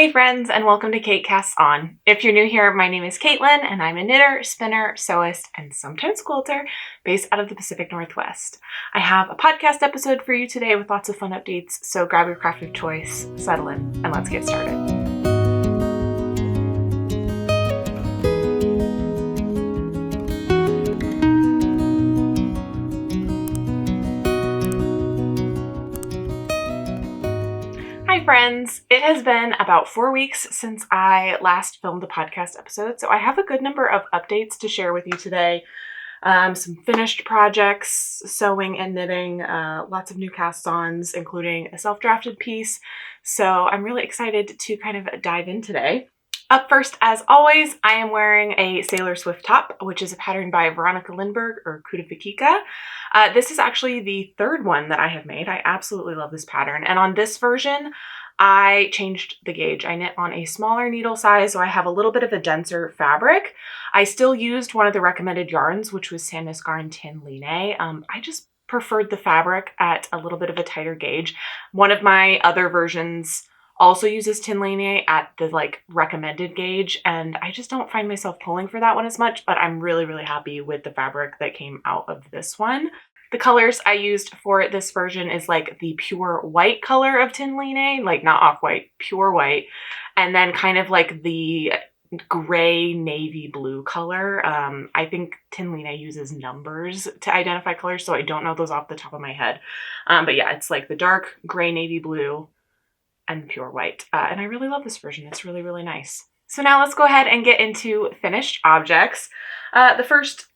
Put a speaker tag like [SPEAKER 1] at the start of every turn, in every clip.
[SPEAKER 1] Hey friends, and welcome to Cait Casts On. If you're new here, my name is Caitlin, and I'm a knitter, spinner, sewist, and sometimes quilter based out of the Pacific Northwest. I have a podcast episode for you today with lots of fun updates, so grab your craft of choice, settle in, and let's get started. Hi friends! It has been about 4 weeks since I last filmed a podcast episode, so I have a good number of updates to share with you today. Some finished projects, sewing and knitting, lots of new cast-ons, including a self-drafted piece. So I'm really excited to kind of dive in today. Up first, as always, I am wearing a Sailor Swift top, which is a pattern by Veronica Lindberg or Kudafikika. This is actually the third one that I have made. I absolutely love this pattern. And on this version, I changed the gauge. I knit on a smaller needle size, so I have a little bit of a denser fabric. I still used one of the recommended yarns, which was Sandnes Garn Tin Line. I just preferred the fabric at a little bit of a tighter gauge. One of my other versions also uses Tin Line at the recommended gauge, and I just don't find myself pulling for that one as much, but I'm really happy with the fabric that came out of this one. The colors I used for this version is like the pure white color of Tin Line, like not off-white, pure white, and then kind of like the gray navy blue color. I think Tin Line uses numbers to identify colors, so I don't know those off the top of my head. But yeah, it's like the dark gray navy blue and pure white. And I really love this version. It's really nice. So now let's go ahead and get into finished objects. The first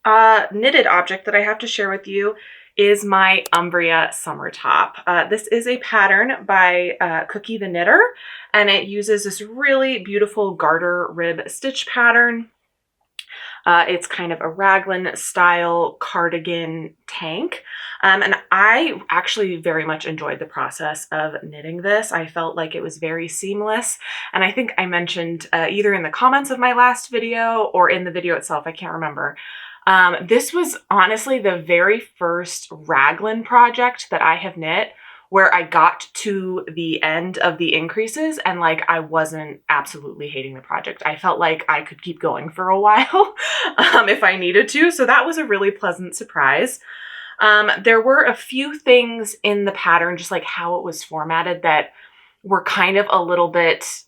[SPEAKER 1] knitted object that I have to share with you is my Umbria summer top. This is a pattern by Cookie the Knitter, and it uses this really beautiful garter rib stitch pattern. It's kind of a raglan style cardigan tank. And I actually very much enjoyed the process of knitting this. I felt like it was very seamless. And I think I mentioned either in the comments of my last video or in the video itself, I can't remember. This was honestly the very first raglan project that I have knit where I got to the end of the increases and I wasn't absolutely hating the project. I felt like I could keep going for a while if I needed to. So that was a really pleasant surprise. There were a few things in the pattern, just like how it was formatted, that were kind of a little bit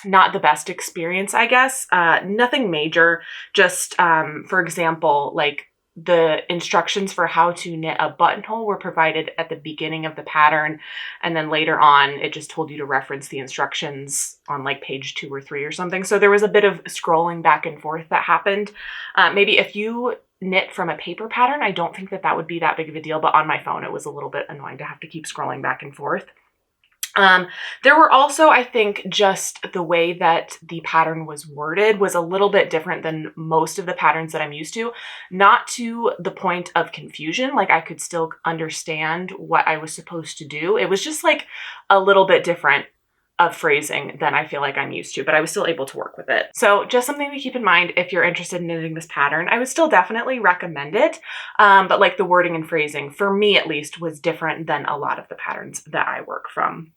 [SPEAKER 1] not the best experience, I guess. Nothing major, just for example, the instructions for how to knit a buttonhole were provided at the beginning of the pattern, and then later on it just told you to reference the instructions on page 2 or 3 or something. So there was a bit of scrolling back and forth that happened. Maybe if you knit from a paper pattern, I don't think that would be that big of a deal, but on my phone it was a little bit annoying to have to keep scrolling back and forth. There were also, I think, just the way that the pattern was worded was a little bit different than most of the patterns that I'm used to. Not to the point of confusion, I could still understand what I was supposed to do. It was just a little bit different of phrasing than I feel like I'm used to, but I was still able to work with it. So just something to keep in mind if you're interested in knitting this pattern. I would still definitely recommend it, but the wording and phrasing, for me at least, was different than a lot of the patterns that I work from.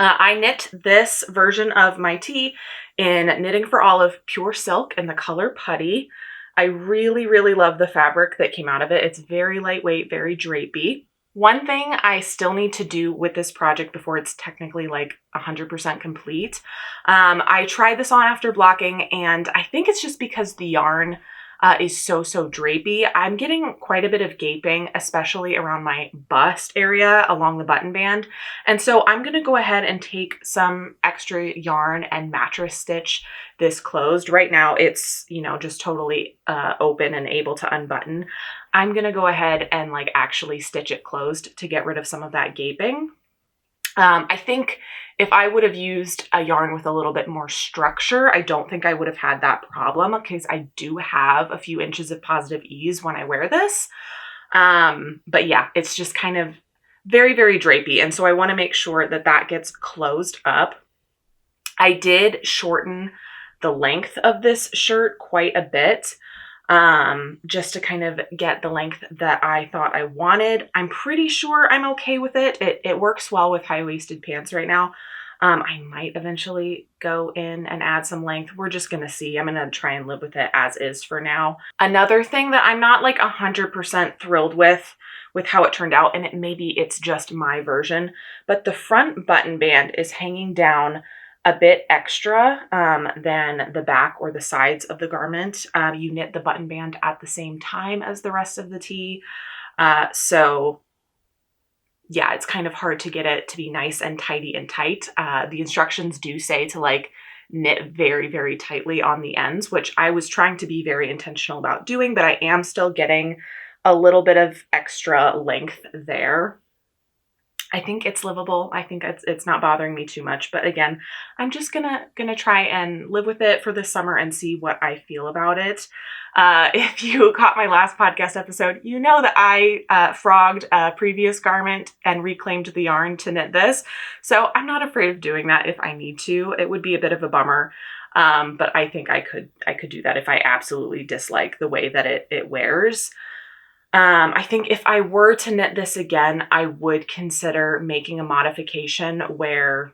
[SPEAKER 1] I knit this version of my tee in Knitting for Olive pure silk in the color Putty. I really love the fabric that came out of it. It's very lightweight, very drapey. One thing I still need to do with this project before it's technically 100% complete. I tried this on after blocking, and I think it's just because the yarn is so drapey. I'm getting quite a bit of gaping, especially around my bust area along the button band. And so I'm going to go ahead and take some extra yarn and mattress stitch this closed. Right now it's, just totally open and able to unbutton. I'm going to go ahead and actually stitch it closed to get rid of some of that gaping. I think if I would have used a yarn with a little bit more structure, I don't think I would have had that problem, because I do have a few inches of positive ease when I wear this. But yeah, it's just kind of very drapey. And so I want to make sure that that gets closed up. I did shorten the length of this shirt quite a bit, just to kind of get the length that I thought I wanted. I'm pretty sure I'm okay with it. It works well with high-waisted pants right now. I might eventually go in and add some length. We're just gonna see. I'm gonna try and live with it as is for now. Another thing that I'm not like 100% thrilled with how it turned out, and maybe it's just my version, but the front button band is hanging down a bit extra than the back or the sides of the garment. You knit the button band at the same time as the rest of the tee. So yeah, it's kind of hard to get it to be nice and tidy and tight. The instructions do say to like knit very, very tightly on the ends, which I was trying to be very intentional about doing, but I am still getting a little bit of extra length there. I think it's livable. I think it's not bothering me too much, but again, I'm just gonna try and live with it for this summer and see what I feel about it. If you caught my last podcast episode, you know that I frogged a previous garment and reclaimed the yarn to knit this. So I'm not afraid of doing that if I need to. It would be a bit of a bummer, but I think I could do that if I absolutely dislike the way that it wears. I think if I were to knit this again, I would consider making a modification where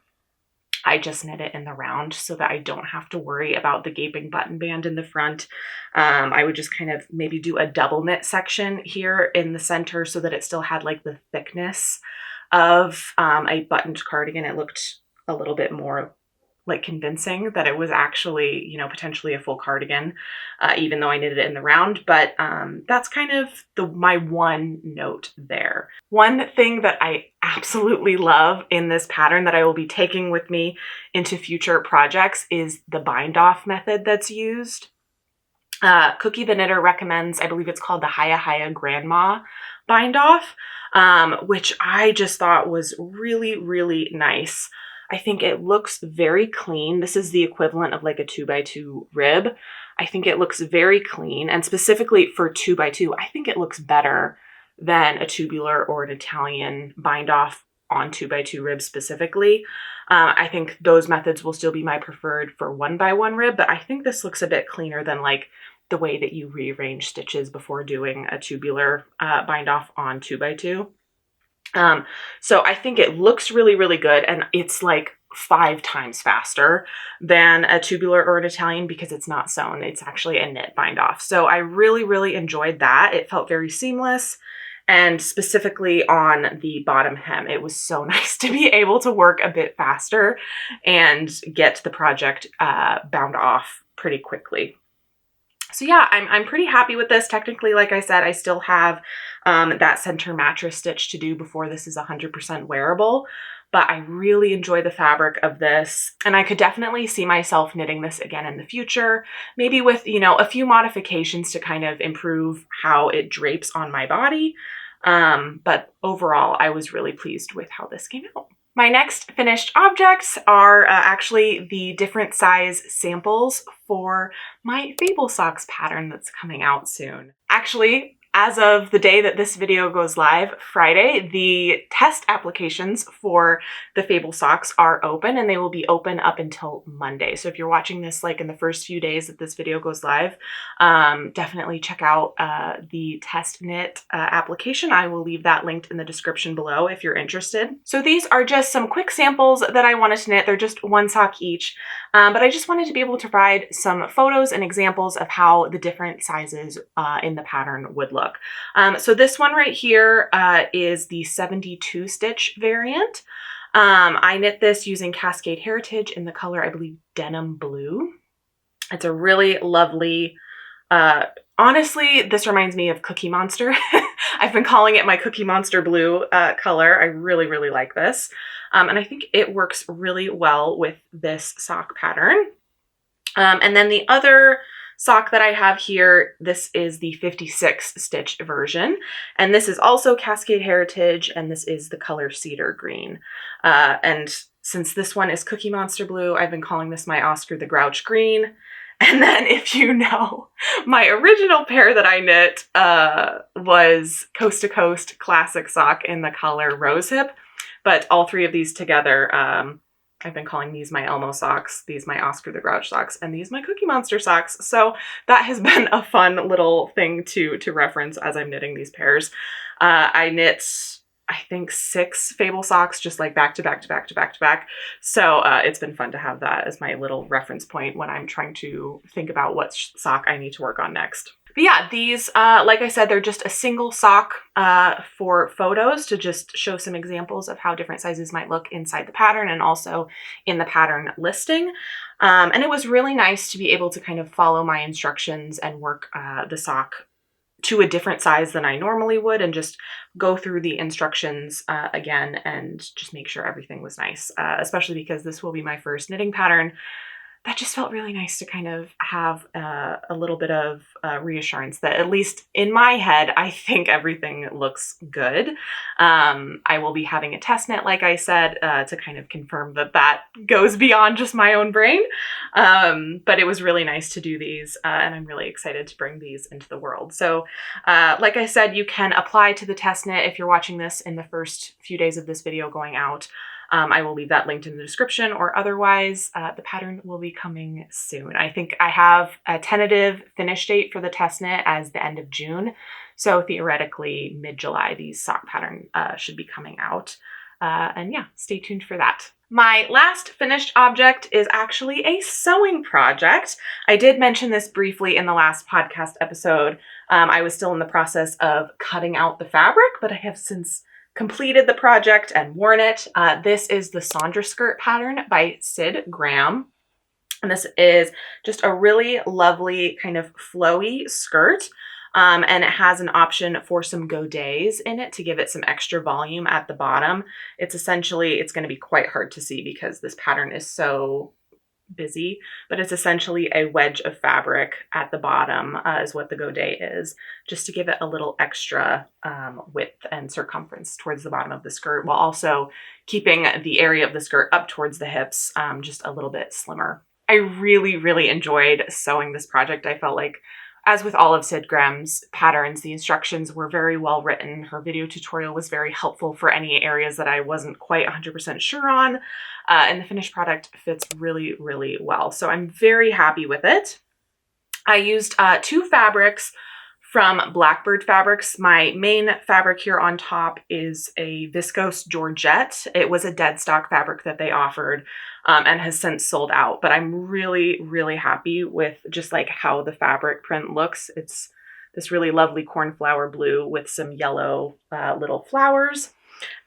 [SPEAKER 1] I just knit it in the round so that I don't have to worry about the gaping button band in the front. I would just kind of maybe do a double knit section here in the center so that it still had like the thickness of a buttoned cardigan. It looked a little bit more like convincing that it was actually, you know, potentially a full cardigan, even though I knitted it in the round. But that's kind of my one note there. One thing that I absolutely love in this pattern that I will be taking with me into future projects is the bind off method that's used. Cookie the Knitter recommends, I believe it's called the Hiya Hiya Grandma bind off, which I just thought was really, really nice. I think it looks very clean. This is the equivalent of like a 2x2 rib. I think it looks very clean, and specifically for 2x2, I think it looks better than a tubular or an Italian bind off on 2x2 rib specifically. I think those methods will still be my preferred for 1x1 rib, but I think this looks a bit cleaner than like the way that you rearrange stitches before doing a tubular bind off on 2x2. So I think it looks really, really good, and it's like 5 times faster than a tubular or an Italian because it's not sewn. It's actually a knit bind off. So I really, really enjoyed that. It felt very seamless, and specifically on the bottom hem, it was so nice to be able to work a bit faster and get the project bound off pretty quickly. So yeah, I'm pretty happy with this. Technically, like I said, I still have that center mattress stitch to do before this is 100% wearable, but I really enjoy the fabric of this, and I could definitely see myself knitting this again in the future, maybe with, you know, a few modifications to kind of improve how it drapes on my body. But overall, I was really pleased with how this came out. My next finished objects are actually the different size samples for my Fable Socks pattern that's coming out soon. Actually, as of the day that this video goes live, Friday, the test applications for the Fable Socks are open, and they will be open up until Monday. So if you're watching this like in the first few days that this video goes live, definitely check out the test knit application. I will leave that linked in the description below if you're interested. So these are just some quick samples that I wanted to knit. They're just 1 sock each, but I just wanted to be able to provide some photos and examples of how the different sizes in the pattern would look. So this one right here is the 72 stitch variant. I knit this using Cascade Heritage in the color, I believe, Denim Blue. It's a really lovely, honestly, this reminds me of Cookie Monster. I've been calling it my Cookie Monster Blue color. I really, really like this. And I think it works really well with this sock pattern. And then the other sock that I have here, this is the 56 stitch version, and this is also Cascade Heritage, and this is the color Cedar Green. And since this one is Cookie Monster Blue, I've been calling this my Oscar the Grouch Green. And then if you know, my original pair that I knit was Coast to Coast Classic Sock in the color Rosehip, but all 3 of these together, I've been calling these my Elmo socks, these my Oscar the Grouch socks, and these my Cookie Monster socks. So that has been a fun little thing to reference as I'm knitting these pairs. I knit I think 6 Fable socks, just like back to back to back to back to back. So it's been fun to have that as my little reference point when I'm trying to think about what sock I need to work on next. But yeah, these, like I said, they're just a single sock for photos to just show some examples of how different sizes might look inside the pattern and also in the pattern listing. And it was really nice to be able to kind of follow my instructions and work the sock to a different size than I normally would and just go through the instructions again and just make sure everything was nice, especially because this will be my first knitting pattern. That just felt really nice to kind of have a little bit of reassurance that at least in my head, I think everything looks good. I will be having a test knit, like I said, to kind of confirm that that goes beyond just my own brain. But it was really nice to do these, and I'm really excited to bring these into the world. So like I said, you can apply to the test knit if you're watching this in the first few days of this video going out. I will leave that linked in the description, or otherwise the pattern will be coming soon. I think I have a tentative finish date for the test knit as the end of June. So theoretically mid-July, these sock pattern should be coming out. And yeah, stay tuned for that. My last finished object is actually a sewing project. I did mention this briefly in the last podcast episode. I was still in the process of cutting out the fabric, but I have since completed the project and worn it. This is the Saundra skirt pattern by Sid Graham. And this is just a really lovely kind of flowy skirt. And it has an option for some godets in it to give it some extra volume at the bottom. It's going to be quite hard to see because this pattern is so busy, but it's essentially a wedge of fabric at the bottom is what the godet is, just to give it a little extra width and circumference towards the bottom of the skirt, while also keeping the area of the skirt up towards the hips just a little bit slimmer. I really, really enjoyed sewing this project. I felt like, as with all of Sid Graham's patterns, the instructions were very well written. Her video tutorial was very helpful for any areas that I wasn't quite 100% sure on. And the finished product fits really, really well. So I'm very happy with it. I used 2 fabrics from Blackbird Fabrics. My main fabric here on top is a viscose Georgette. It was a dead stock fabric that they offered and has since sold out, but I'm really, really happy with just like how the fabric print looks. It's this really lovely cornflower blue with some yellow little flowers.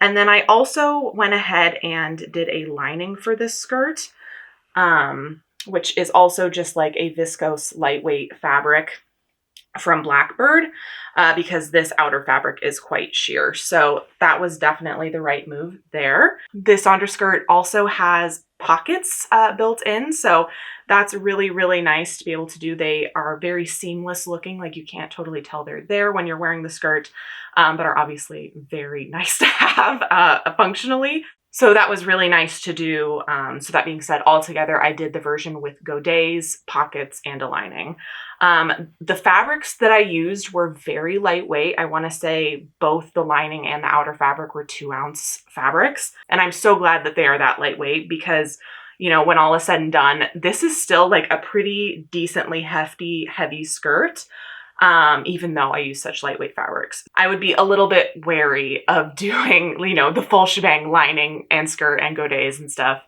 [SPEAKER 1] And then I also went ahead and did a lining for this skirt, which is also just like a viscose lightweight fabric from Blackbird, because this outer fabric is quite sheer. So that was definitely the right move there. This underskirt also has pockets built in, so that's really, really nice to be able to do. They are very seamless looking, like you can't totally tell they're there when you're wearing the skirt, but are obviously very nice to have functionally. So that was really nice to do. So that being said, altogether, I did the version with godets, pockets, and a lining. The fabrics that I used were very lightweight. I want to say both the lining and the outer fabric were 2-ounce fabrics. And I'm so glad that they are that lightweight because, you know, when all is said and done, this is still like a pretty decently hefty, heavy skirt. Even though I use such lightweight fabrics. I would be a little bit wary of doing, you know, the full shebang lining and skirt and godets and stuff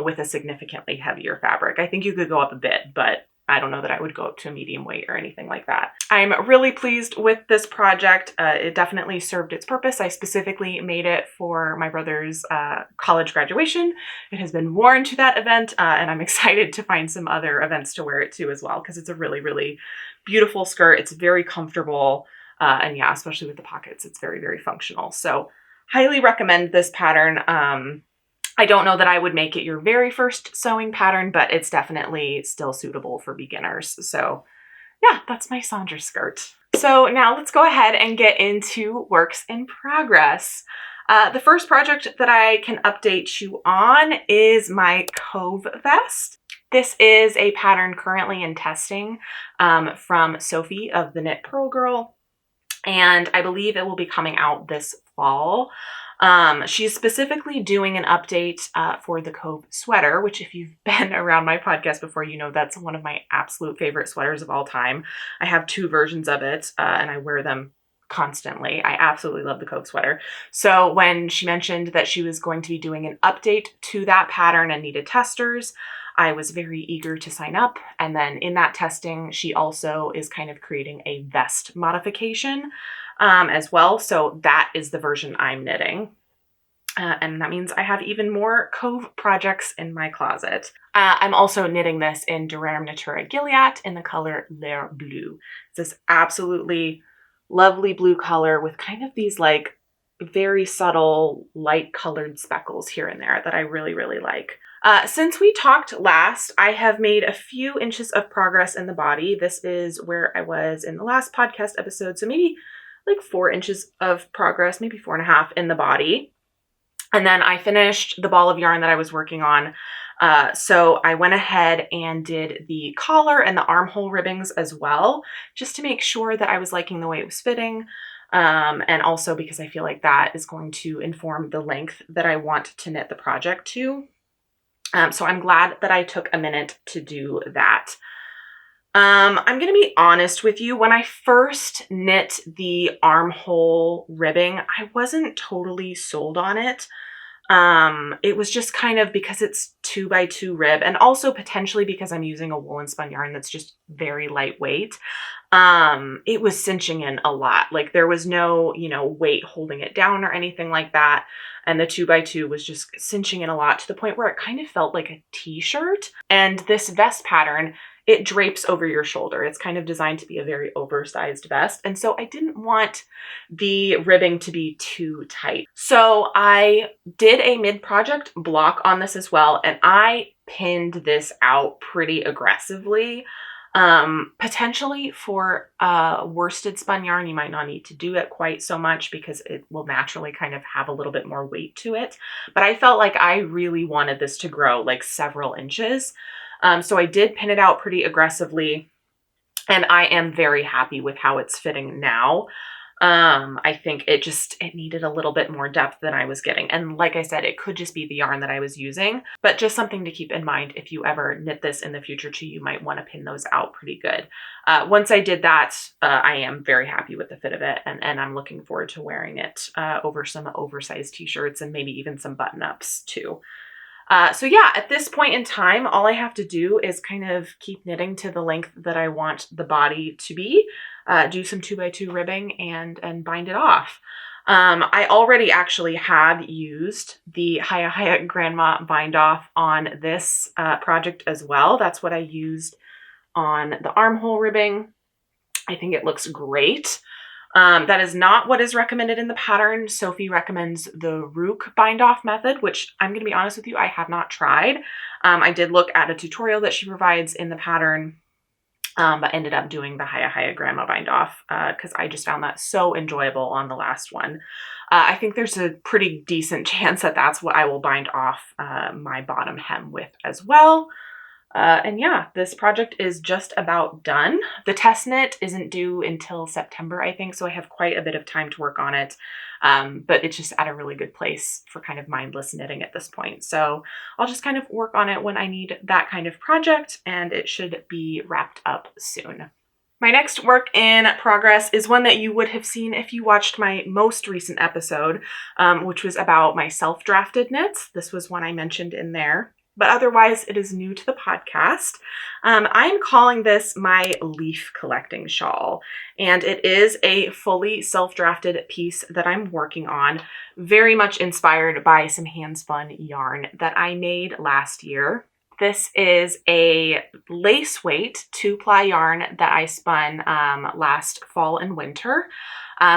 [SPEAKER 1] with a significantly heavier fabric. I think you could go up a bit, but I don't know that I would go up to a medium weight or anything like that. I'm really pleased with this project. It definitely served its purpose. I specifically made it for my brother's college graduation. It has been worn to that event, and I'm excited to find some other events to wear it to as well, because it's a really, really beautiful skirt. It's very comfortable, and yeah, especially with the pockets, it's very, very functional. So highly recommend this pattern. I don't know that I would make it your very first sewing pattern, but it's definitely still suitable for beginners. So yeah, that's my Saundra skirt. So now let's go ahead and get into works in progress. The first project that I can update you on is my Cove Vest. This is a pattern currently in testing from Sophie of the Knit Pearl Girl, and I believe it will be coming out this fall. She's specifically doing an update for the Cove sweater, which if you've been around my podcast before, you know that's one of my absolute favorite sweaters of all time. I have 2 versions of it, and I wear them constantly. I absolutely love the Cove sweater. So when she mentioned that she was going to be doing an update to that pattern and needed testers, I was very eager to sign up. And then in that testing, she also is kind of creating a vest modification as well. So that is the version I'm knitting. And that means I have even more Cove projects in my closet. I'm also knitting this in Durham Natura Gilead in the color L'air Bleu. It's this absolutely lovely blue color with kind of these like very subtle light colored speckles here and there that I really, really like. Since we talked last, I have made a few inches of progress in the body. This is where I was in the last podcast episode. So maybe like 4 inches of progress, maybe 4.5 in the body. And then I finished the ball of yarn that I was working on. So I went ahead and did the collar and the armhole ribbings as well, just to make sure that I was liking the way it was fitting. And also because I feel like that is going to inform the length that I want to knit the project to. So I'm glad that I took a minute to do that. I'm going to be honest with you. When I first knit the armhole ribbing, I wasn't totally sold on it. It was just kind of because it's 2x2 rib, and also potentially because I'm using a woolen spun yarn that's just very lightweight. It was cinching in a lot. Like there was no, weight holding it down or anything like that. And the 2x2 was just cinching in a lot to the point where it kind of felt like a t-shirt. And this vest pattern, it drapes over your shoulder. It's kind of designed to be a very oversized vest. And so I didn't want the ribbing to be too tight. So I did a mid-project block on this as well. And I pinned this out pretty aggressively. Potentially for worsted spun yarn, you might not need to do it quite so much because it will naturally kind of have a little bit more weight to it. But I felt like I really wanted this to grow like several inches. So I did pin it out pretty aggressively, and I am very happy with how it's fitting now. I think it needed a little bit more depth than I was getting. And like I said, it could just be the yarn that I was using, but just something to keep in mind if you ever knit this in the future too, you might want to pin those out pretty good. Once I did that, I am very happy with the fit of it, and I'm looking forward to wearing it over some oversized t-shirts and maybe even some button-ups too. So yeah, at this point in time, all I have to do is kind of keep knitting to the length that I want the body to be, do some 2x2 ribbing and bind it off. I already actually have used the Hiya Hiya Grandma bind off on this project as well. That's what I used on the armhole ribbing. I think it looks great. That is not what is recommended in the pattern. Sophie recommends the Rook bind off method, which I'm going to be honest with you, I have not tried. I did look at a tutorial that she provides in the pattern, but ended up doing the Hiya Hiya Grandma bind off because I just found that so enjoyable on the last one. I think there's a pretty decent chance that that's what I will bind off my bottom hem with as well. And yeah, this project is just about done. The test knit isn't due until September, I think, so I have quite a bit of time to work on it. But it's just at a really good place for kind of mindless knitting at this point. So I'll just kind of work on it when I need that kind of project, and it should be wrapped up soon. My next work in progress is one that you would have seen if you watched my most recent episode, which was about my self-drafted knits. This was one I mentioned in there. But otherwise, it is new to the podcast. I'm calling this my leaf collecting shawl, and it is a fully self-drafted piece that I'm working on, very much inspired by some hand-spun yarn that I made last year. This is a lace weight 2-ply yarn that I spun last fall and winter.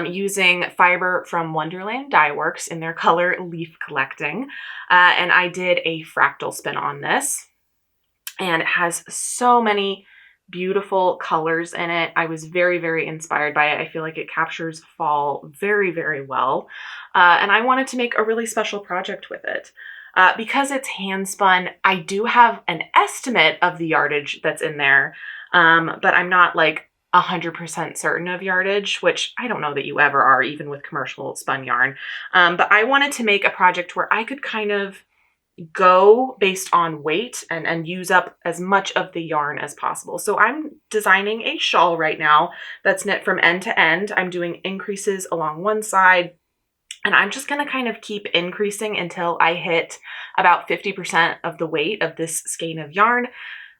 [SPEAKER 1] Using fiber from Wonderland Dye Works in their color Leaf Collecting. And I did a fractal spin on this, and it has so many beautiful colors in it. I was very, very inspired by it. I feel like it captures fall very, very well. And I wanted to make a really special project with it. Because it's hand spun, I do have an estimate of the yardage that's in there, but I'm not like 100% certain of yardage, which I don't know that you ever are, even with commercial spun yarn. But I wanted to make a project where I could kind of go based on weight and use up as much of the yarn as possible. So I'm designing a shawl right now that's knit from end to end. I'm doing increases along one side, and I'm just going to kind of keep increasing until I hit about 50% of the weight of this skein of yarn,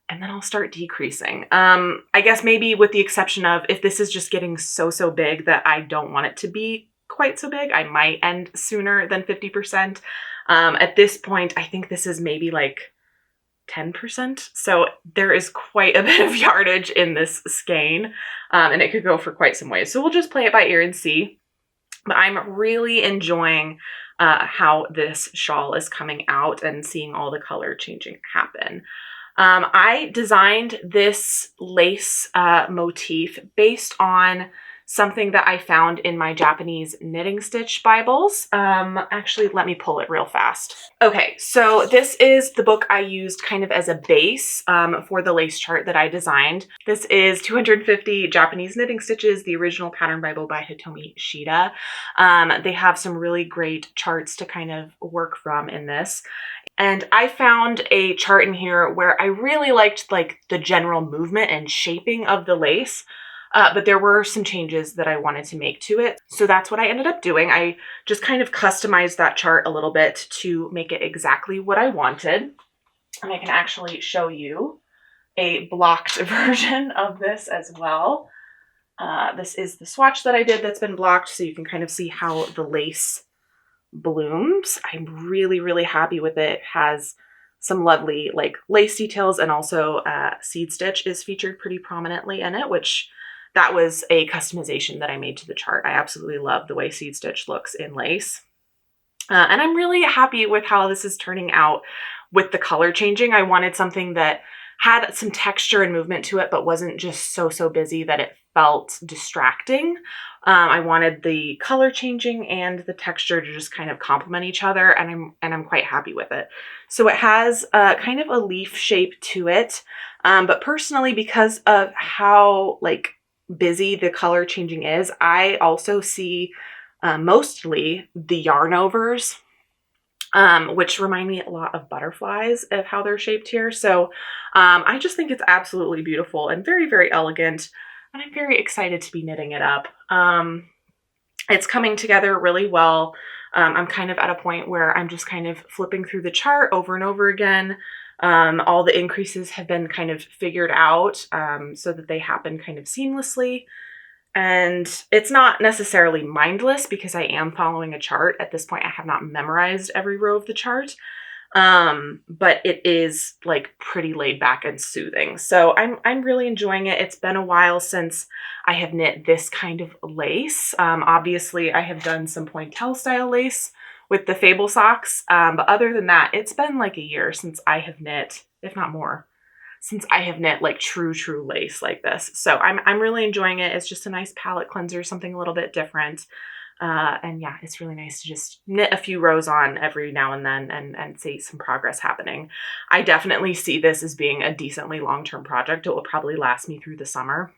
[SPEAKER 1] and then I'll start decreasing. I guess maybe with the exception of if this is just getting so big that I don't want it to be quite so big, I might end sooner than 50%. At this point, I think this is maybe like 10%. So there is quite a bit of yardage in this skein, and it could go for quite some ways. So we'll just play it by ear and see. But I'm really enjoying how this shawl is coming out and seeing all the color changing happen. I designed this lace motif based on something that I found in my Japanese knitting stitch Bibles. Actually, let me pull it real fast. Okay, so this is the book I used kind of as a base for the lace chart that I designed. This is 250 Japanese knitting stitches, the original pattern Bible by Hitomi Shida. They have some really great charts to kind of work from in this. And I found a chart in here where I really liked like the general movement and shaping of the lace. But there were some changes that I wanted to make to it. So that's what I ended up doing. I just kind of customized that chart a little bit to make it exactly what I wanted. And I can actually show you a blocked version of this as well. This is the swatch that I did that's been blocked, so you can kind of see how the lace blooms. I'm really happy with it. It has some lovely like lace details, and also seed stitch is featured pretty prominently in it, which that was a customization that I made to the chart. I absolutely love the way seed stitch looks in lace. And I'm really happy with how this is turning out with the color changing. I wanted something that had some texture and movement to it, but wasn't just so busy that it felt distracting. I wanted the color changing and the texture to just kind of complement each other, and I'm quite happy with it. So it has kind of a leaf shape to it, but personally, because of how like busy the color changing is, I also see mostly the yarn overs, which remind me a lot of butterflies of how they're shaped here. So I just think it's absolutely beautiful and very elegant, and I'm very excited to be knitting it up. It's coming together really well. I'm kind of at a point where I'm just kind of flipping through the chart over and over again. All the increases have been kind of figured out so that they happen kind of seamlessly. And it's not necessarily mindless because I am following a chart. At this point, I have not memorized every row of the chart, but it is like pretty laid back and soothing. So I'm really enjoying it. It's been a while since I have knit this kind of lace. Obviously, I have done some pointelle style lace with the Fable socks, but other than that, it's been like a year since I have knit, if not more, since I have knit like true lace like this. So I'm really enjoying it. It's just a nice palette cleanser, something a little bit different. And yeah, it's really nice to just knit a few rows on every now and then and see some progress happening. I definitely see this as being a decently long-term project. It will probably last me through the summer,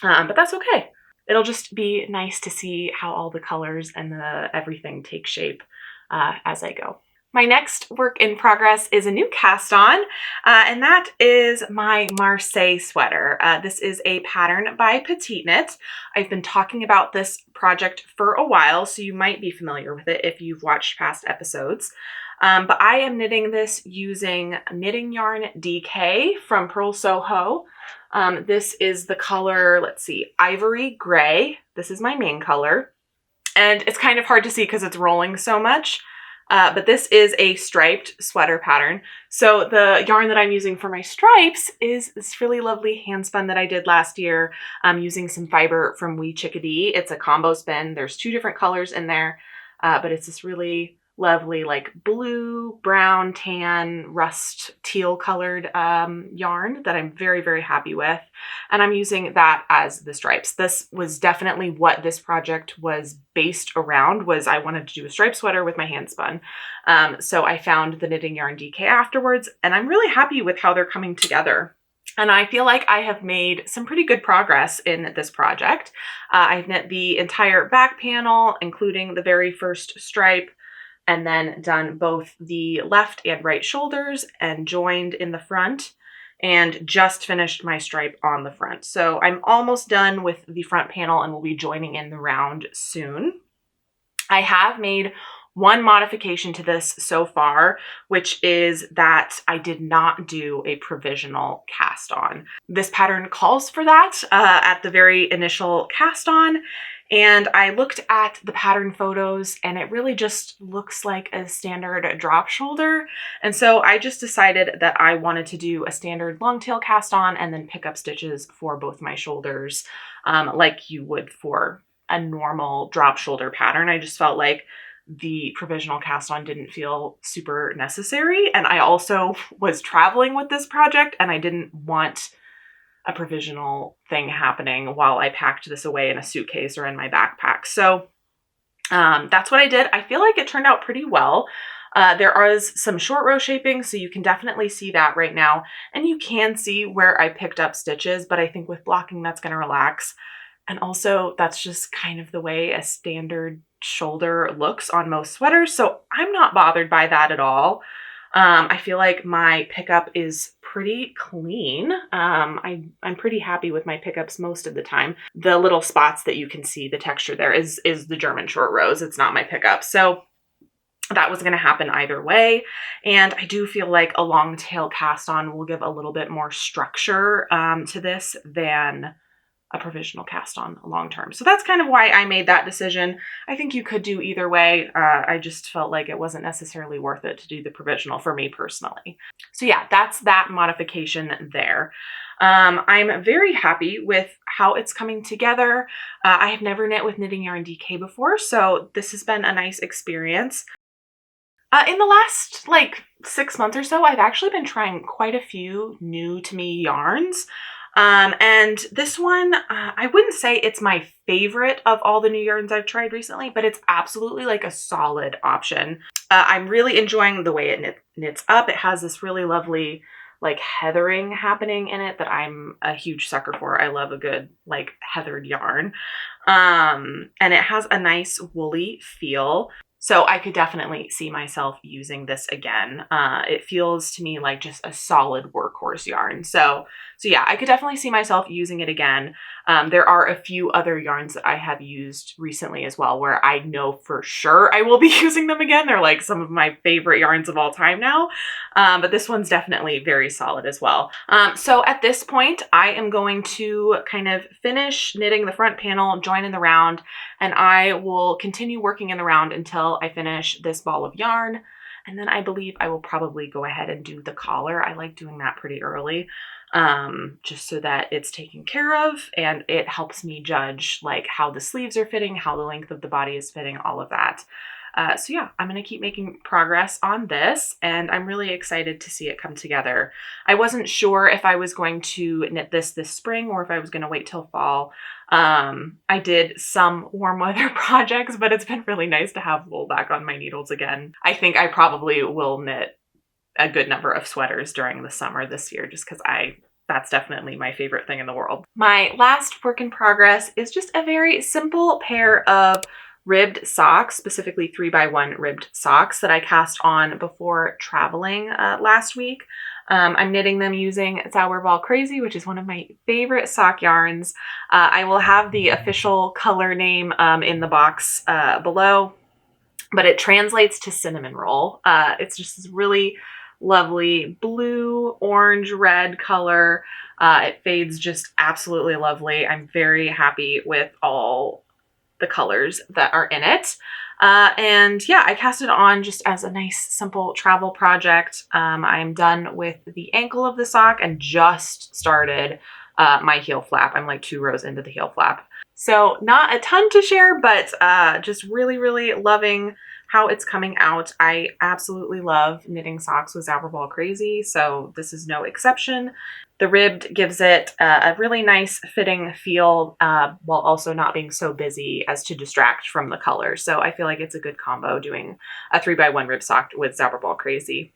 [SPEAKER 1] but that's okay. It'll just be nice to see how all the colors and everything take shape as I go. My next work in progress is a new cast on, and that is my Marseille sweater. This is a pattern by Petite Knit. I've been talking about this project for a while, so you might be familiar with it if you've watched past episodes. But I am knitting this using knitting yarn DK from Purl Soho. This is the color, let's see, Ivory Gray. This is my main color. And it's kind of hard to see because it's rolling so much. But this is a striped sweater pattern. So the yarn that I'm using for my stripes is this really lovely hand spun that I did last year. I'm using some fiber from Wee Chickadee. It's a combo spin. There's 2 different colors in there, but it's this really lovely like blue, brown, tan, rust, teal colored yarn that I'm very happy with. And I'm using that as the stripes. This was definitely what this project was based around, was I wanted to do a striped sweater with my hand spun. So I found the knitting yarn DK afterwards, and I'm really happy with how they're coming together. And I feel like I have made some pretty good progress in this project. I've knit the entire back panel, including the very first stripe. and then done both the left and right shoulders and joined in the front, and just finished my stripe on the front. So I'm almost done with the front panel and will be joining in the round soon. I have made one modification to this so far, which is that I did not do a provisional cast on. This pattern calls for that at the very initial cast on, and I looked at the pattern photos and it really just looks like a standard drop shoulder. And so I just decided that I wanted to do a standard long tail cast on and then pick up stitches for both my shoulders, like you would for a normal drop shoulder pattern. I just felt like the provisional cast on didn't feel super necessary. And I also was traveling with this project and I didn't want a provisional thing happening while I packed this away in a suitcase or in my backpack. So that's what I did. I feel like it turned out pretty well. There is some short row shaping, so you can definitely see that right now. And you can see where I picked up stitches, but I think with blocking that's going to relax. And also that's just kind of the way a standard shoulder looks on most sweaters. So I'm not bothered by that at all. I feel like my pickup is pretty clean. I'm pretty happy with my pickups most of the time. The little spots that you can see, the texture there is the German short rows. It's not my pickup. So that was going to happen either way. And I do feel like a long tail cast on will give a little bit more structure to this than a provisional cast on long term. So that's kind of why I made that decision. I think you could do either way. I just felt like it wasn't necessarily worth it to do the provisional for me personally. So yeah, that's that modification there. I'm very happy with how it's coming together. I have never knit with Knitting Yarn DK before, so this has been a nice experience. In the last 6 months or so, I've actually been trying quite a few new to me yarns. And this one, I wouldn't say it's my favorite of all the new yarns I've tried recently, but it's absolutely like a solid option. I'm really enjoying the way it knits up. It has this really lovely heathering happening in it that I'm a huge sucker for. I love a good heathered yarn. And it has a nice woolly feel. So I could definitely see myself using this again. It feels to me like just a solid workhorse yarn. So yeah, I could definitely see myself using it again. There are a few other yarns that I have used recently as well, where I know for sure I will be using them again. They're like some of my favorite yarns of all time now. But this one's definitely very solid as well. So at this point, I am going to kind of finish knitting the front panel, join in the round, and I will continue working in the round until I finish this ball of yarn. And then I believe I will probably go ahead and do the collar. I like doing that pretty early, just so that it's taken care of and it helps me judge how the sleeves are fitting, how the length of the body is fitting, all of that. So yeah, I'm going to keep making progress on this, and I'm really excited to see it come together. I wasn't sure if I was going to knit this spring or if I was going to wait till fall. I did some warm weather projects, but it's been really nice to have wool back on my needles again. I think I probably will knit a good number of sweaters during the summer this year, just because that's definitely my favorite thing in the world. My last work in progress is just a very simple pair of ribbed socks, specifically 3x1 ribbed socks that I cast on before traveling last week. I'm knitting them using Zauberball Crazy, which is one of my favorite sock yarns. I will have the official color name in the box below, but it translates to cinnamon roll. It's just this really lovely blue, orange, red color. It fades just absolutely lovely. I'm very happy with all the colors that are in it. And yeah, I cast it on just as a nice, simple travel project. I'm done with the ankle of the sock and just started my heel flap. I'm 2 rows into the heel flap. So not a ton to share, but just really, really loving how it's coming out. I absolutely love knitting socks with Zauberball Crazy, so this is no exception. The ribbed gives it a really nice fitting feel while also not being so busy as to distract from the color. So I feel like it's a good combo doing a 3x1 rib sock with Zauberball Crazy.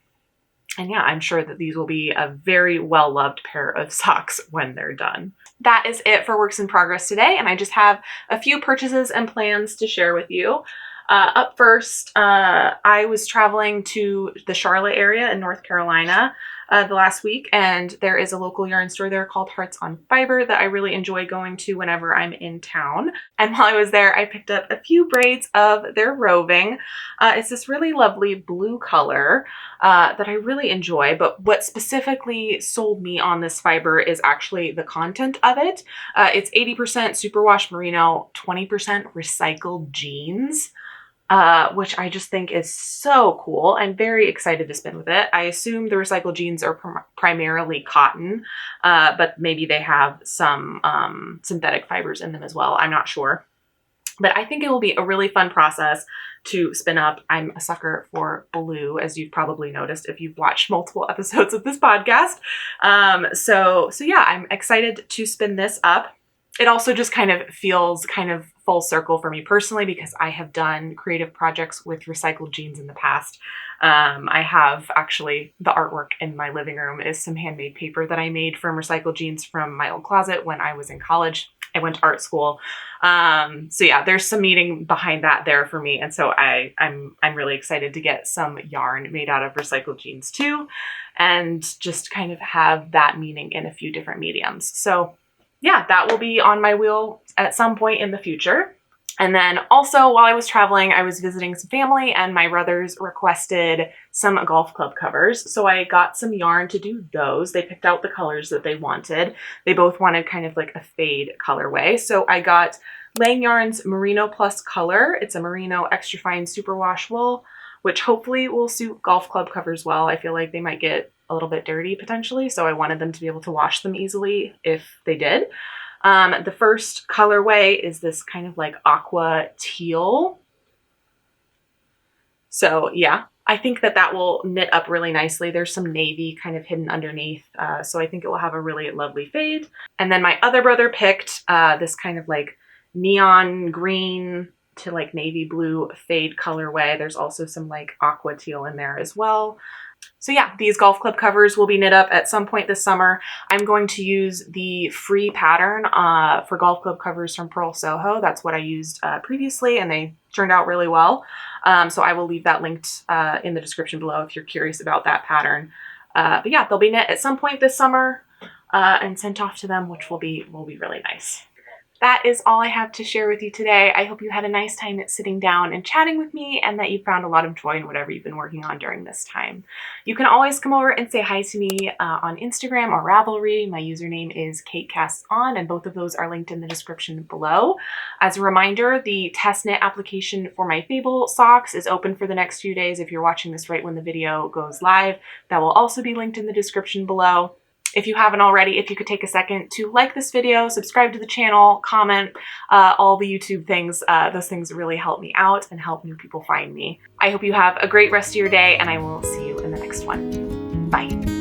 [SPEAKER 1] And yeah, I'm sure that these will be a very well-loved pair of socks when they're done. That is it for works in progress today, and I just have a few purchases and plans to share with you. Up first, I was traveling to the Charlotte area in North Carolina the last week, and there is a local yarn store there called Hearts on Fiber that I really enjoy going to whenever I'm in town. And while I was there, I picked up a few braids of their roving. It's this really lovely blue color that I really enjoy, but what specifically sold me on this fiber is actually the content of it. It's 80% superwash merino, 20% recycled jeans. Which I just think is so cool. I'm very excited to spin with it. I assume the recycled jeans are primarily cotton, but maybe they have some synthetic fibers in them as well. I'm not sure. But I think it will be a really fun process to spin up. I'm a sucker for blue, as you've probably noticed if you've watched multiple episodes of this podcast. So yeah, I'm excited to spin this up. It also just kind of feels kind of full circle for me personally because I have done creative projects with recycled jeans in the past. I have actually, the artwork in my living room is some handmade paper that I made from recycled jeans from my old closet when I was in college. I went to art school. So yeah, there's some meaning behind that there for me. And so I'm really excited to get some yarn made out of recycled jeans too, and just kind of have that meaning in a few different mediums. So yeah, that will be on my wheel at some point in the future. And then also while I was traveling, I was visiting some family and my brothers requested some golf club covers. So I got some yarn to do those. They picked out the colors that they wanted. They both wanted kind of like a fade colorway. So I got Lang Yarn's Merino Plus Color. It's a merino extra fine superwash wool, which hopefully will suit golf club covers well. I feel like they might get a little bit dirty potentially, so I wanted them to be able to wash them easily if they did. The first colorway is this kind of like aqua teal. So yeah, I think that will knit up really nicely. There's some navy kind of hidden underneath, so I think it will have a really lovely fade. And then my other brother picked this kind of like neon green to like navy blue fade colorway. There's also some like aqua teal in there as well. So yeah, these golf club covers will be knit up at some point this summer. I'm going to use the free pattern for golf club covers from Pearl Soho. That's what I used previously, and they turned out really well. So I will leave that linked in the description below if you're curious about that pattern. But yeah, they'll be knit at some point this summer and sent off to them, which will be really nice. That is all I have to share with you today. I hope you had a nice time sitting down and chatting with me and that you found a lot of joy in whatever you've been working on during this time. You can always come over and say hi to me on Instagram or Ravelry. My username is CaitCastsOn, and both of those are linked in the description below. As a reminder, the test knit application for my Fable socks is open for the next few days. If you're watching this right when the video goes live, that will also be linked in the description below. If you haven't already, if you could take a second to like this video, subscribe to the channel, comment, all the YouTube things. Those things really help me out and help new people find me. I hope you have a great rest of your day, and I will see you in the next one. Bye.